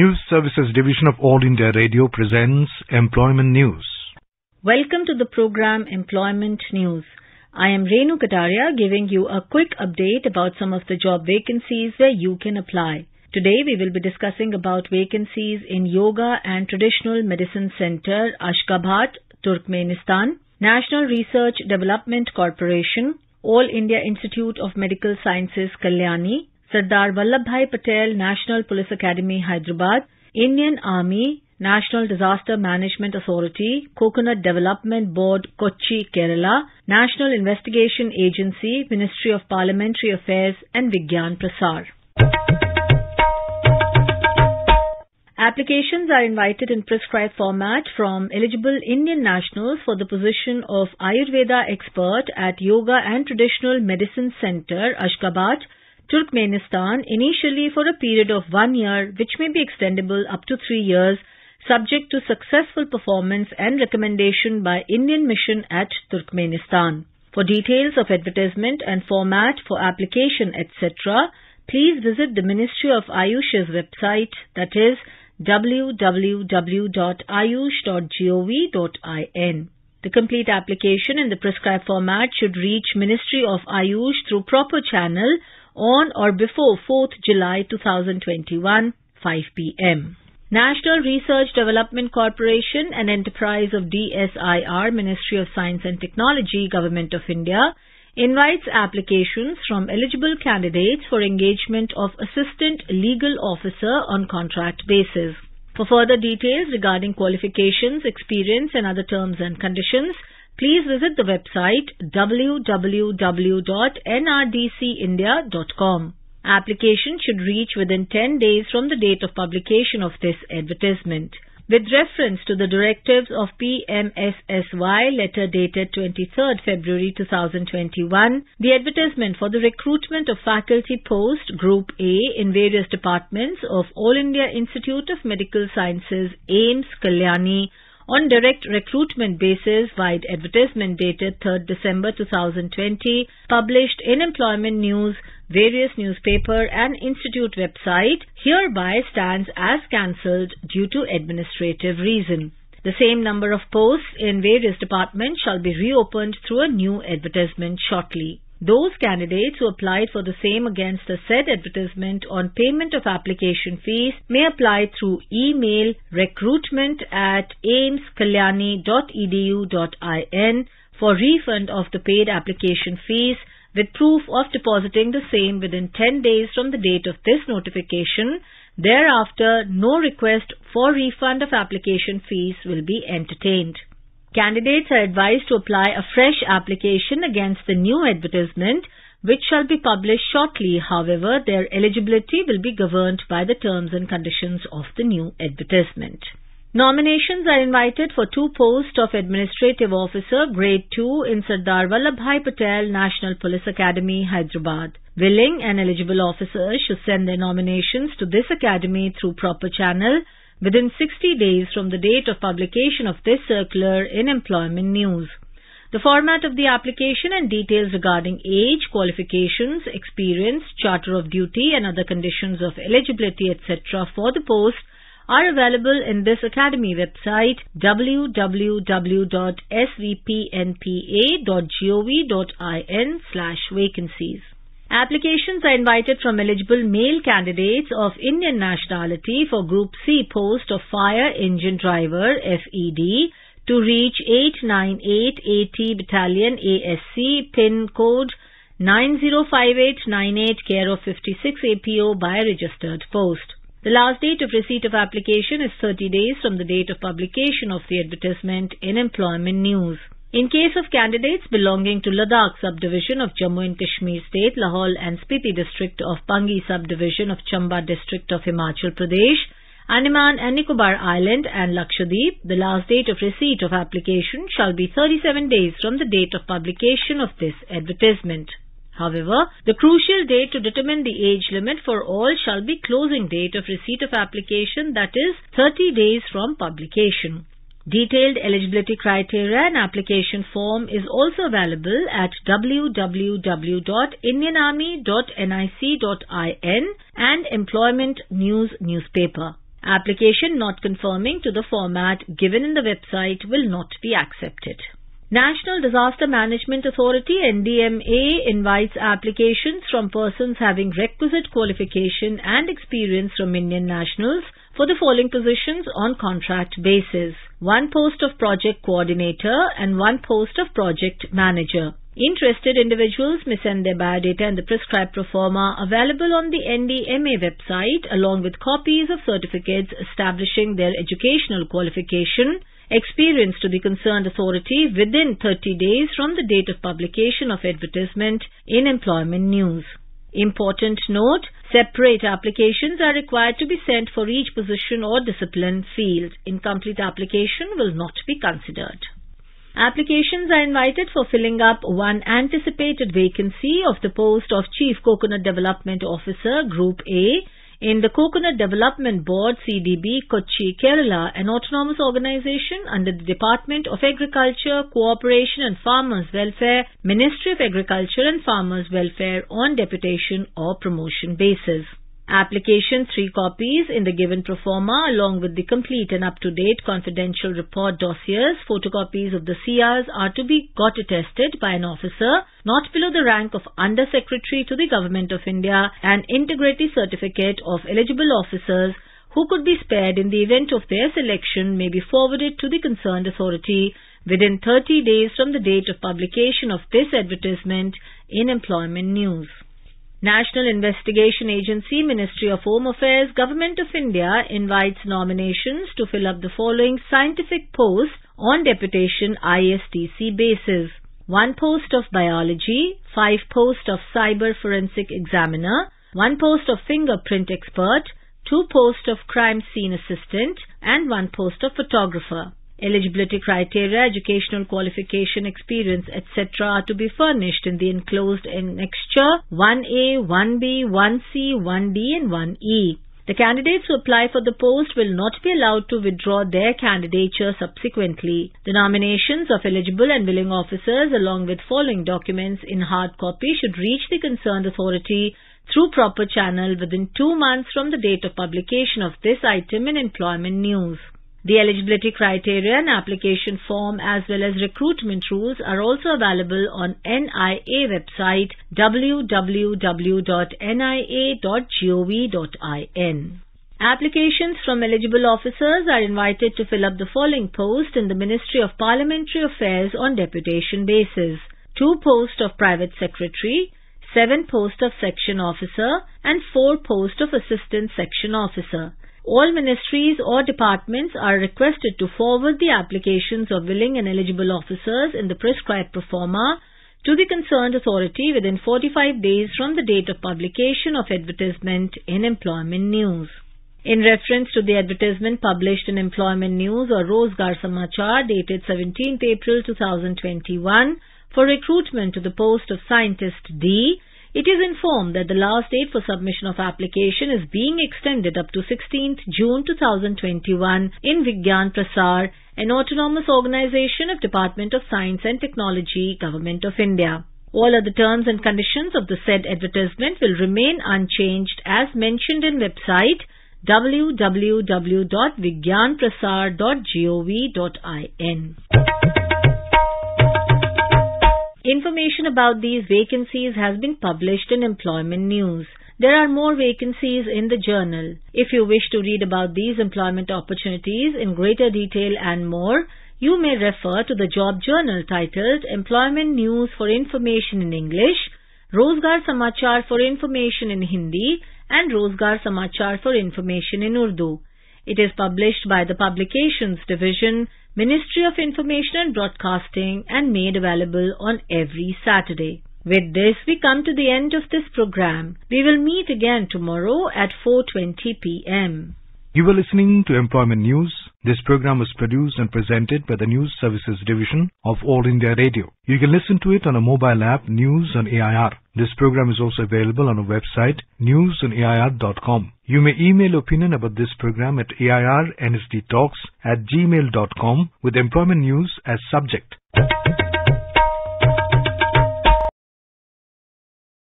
News Services Division of All India Radio presents Employment News. Welcome to the program Employment News. I am Renu Kataria giving you a quick update about some of the job vacancies where you can apply. Today we will be discussing about vacancies in Yoga and Traditional Medicine Center, Ashgabat, Turkmenistan, National Research Development Corporation, All India Institute of Medical Sciences, Kalyani, Sardar Vallabhbhai Patel National Police Academy, Hyderabad, Indian Army, National Disaster Management Authority, Coconut Development Board, Kochi, Kerala, National Investigation Agency, Ministry of Parliamentary Affairs and Vigyan Prasar. Applications are invited in prescribed format from eligible Indian nationals for the position of Ayurveda expert at Yoga and Traditional Medicine Center, Ashgabat, Turkmenistan, initially for a period of 1 year, which may be extendable up to 3 years, subject to successful performance and recommendation by Indian Mission at Turkmenistan. For details of advertisement and format for application, etc., please visit the Ministry of Ayush's website, that is www.ayush.gov.in. The complete application in the prescribed format should reach Ministry of Ayush through proper channel on or before 4th July 2021, 5 p.m. National Research Development Corporation, an enterprise of DSIR, Ministry of Science and Technology, Government of India, invites applications from eligible candidates for engagement of Assistant Legal Officer on contract basis. For further details regarding qualifications, experience and other terms and conditions, please visit the website www.nrdcindia.com. Application should reach within 10 days from the date of publication of this advertisement. With reference to the directives of PMSSY letter dated 23rd February 2021, the advertisement for the recruitment of faculty post Group A in various departments of All India Institute of Medical Sciences, AIIMS, Kalyani, on direct recruitment basis, wide advertisement dated 3rd December 2020, published in Employment News, various newspaper and institute website, hereby stands as cancelled due to administrative reason. The same number of posts in various departments shall be reopened through a new advertisement shortly. Those candidates who applied for the same against the said advertisement on payment of application fees may apply through email recruitment@aimskalyani.edu.in for refund of the paid application fees with proof of depositing the same within 10 days from the date of this notification. Thereafter, no request for refund of application fees will be entertained. Candidates are advised to apply a fresh application against the new advertisement, which shall be published shortly. However, their eligibility will be governed by the terms and conditions of the new advertisement. Nominations are invited for 2 posts of Administrative Officer Grade 2 in Sardar Vallabhbhai Patel National Police Academy, Hyderabad. Willing and eligible officers should send their nominations to this academy through proper channel within 60 days from the date of publication of this circular in Employment News. The format of the application and details regarding age, qualifications, experience, charter of duty and other conditions of eligibility, etc. for the post are available in this academy website www.svpnpa.gov.in/vacancies. Applications are invited from eligible male candidates of Indian nationality for Group C post of Fire Engine Driver FED to reach 898 AT Battalion ASC, PIN code 905898, care of 56 APO by registered post. The last date of receipt of application is 30 days from the date of publication of the advertisement in Employment News. In case of candidates belonging to Ladakh subdivision of Jammu and Kashmir State, Lahaul and Spiti district of Pangi subdivision of Chamba district of Himachal Pradesh, Andaman and Nicobar Island and Lakshadweep, the last date of receipt of application shall be 37 days from the date of publication of this advertisement. However, the crucial date to determine the age limit for all shall be closing date of receipt of application, that is 30 days from publication. Detailed eligibility criteria and application form is also available at www.indianarmy.nic.in and Employment News newspaper. Application not conforming to the format given in the website will not be accepted. National Disaster Management Authority NDMA invites applications from persons having requisite qualification and experience from Indian nationals for the following positions on contract basis: 1 post of project coordinator and 1 post of project manager. Interested individuals may send their biodata in the prescribed proforma available on the NDMA website along with copies of certificates establishing their educational qualification, experience to the concerned authority within 30 days from the date of publication of advertisement in Employment News. Important note, separate applications are required to be sent for each position or discipline field. Incomplete application will not be considered. Applications are invited for filling up one anticipated vacancy of the post of Chief Coconut Development Officer Group A in the Coconut Development Board CDB Kochi, Kerala, an autonomous organization under the Department of Agriculture, Cooperation and Farmers Welfare, Ministry of Agriculture and Farmers Welfare on deputation or promotion basis. Application 3 copies in the given proforma along with the complete and up-to-date confidential report dossiers, photocopies of the CRs are to be got attested by an officer not below the rank of Under Secretary to the Government of India, and integrity certificate of eligible officers who could be spared in the event of their selection may be forwarded to the concerned authority within 30 days from the date of publication of this advertisement in Employment News. National Investigation Agency, Ministry of Home Affairs, Government of India invites nominations to fill up the following scientific posts on deputation ISTC basis: 1 post of biology, 5 posts of cyber forensic examiner, 1 post of fingerprint expert, 2 posts of crime scene assistant, and 1 post of photographer. Eligibility criteria, educational qualification, experience, etc. are to be furnished in the enclosed annexure 1A, 1B, 1C, 1D and 1E. The candidates who apply for the post will not be allowed to withdraw their candidature subsequently. The nominations of eligible and willing officers along with following documents in hard copy should reach the concerned authority through proper channel within 2 months from the date of publication of this item in Employment News. The eligibility criteria and application form as well as recruitment rules are also available on NIA website www.nia.gov.in. Applications from eligible officers are invited to fill up the following posts in the Ministry of Parliamentary Affairs on deputation basis: 2 posts of Private Secretary, 7 posts of Section Officer and 4 posts of Assistant Section Officer. All ministries or departments are requested to forward the applications of willing and eligible officers in the prescribed proforma to the concerned authority within 45 days from the date of publication of advertisement in Employment News. In reference to the advertisement published in Employment News or Rozgar Samachar dated 17th April 2021 for recruitment to the post of Scientist D, it is informed that the last date for submission of application is being extended up to 16th June 2021 in Vigyan Prasar, an autonomous organization of Department of Science and Technology, Government of India. All other terms and conditions of the said advertisement will remain unchanged as mentioned in website www.vigyanprasar.gov.in. Information about these vacancies has been published in Employment News. There are more vacancies in the journal. If you wish to read about these employment opportunities in greater detail and more, you may refer to the job journal titled Employment News for Information in English, Rozgar Samachar for Information in Hindi, and Rozgar Samachar for Information in Urdu. It is published by the Publications Division, Ministry of Information and Broadcasting, and made available on every Saturday. With this, we come to the end of this program. We will meet again tomorrow at 4:20 p.m. You were listening to Employment News. This program was produced and presented by the News Services Division of All India Radio. You can listen to it on a mobile app, News on AIR. This program is also available on our website, newsonair.com. You may email opinion about this program at airnsdtalks@gmail.com with Employment News as subject.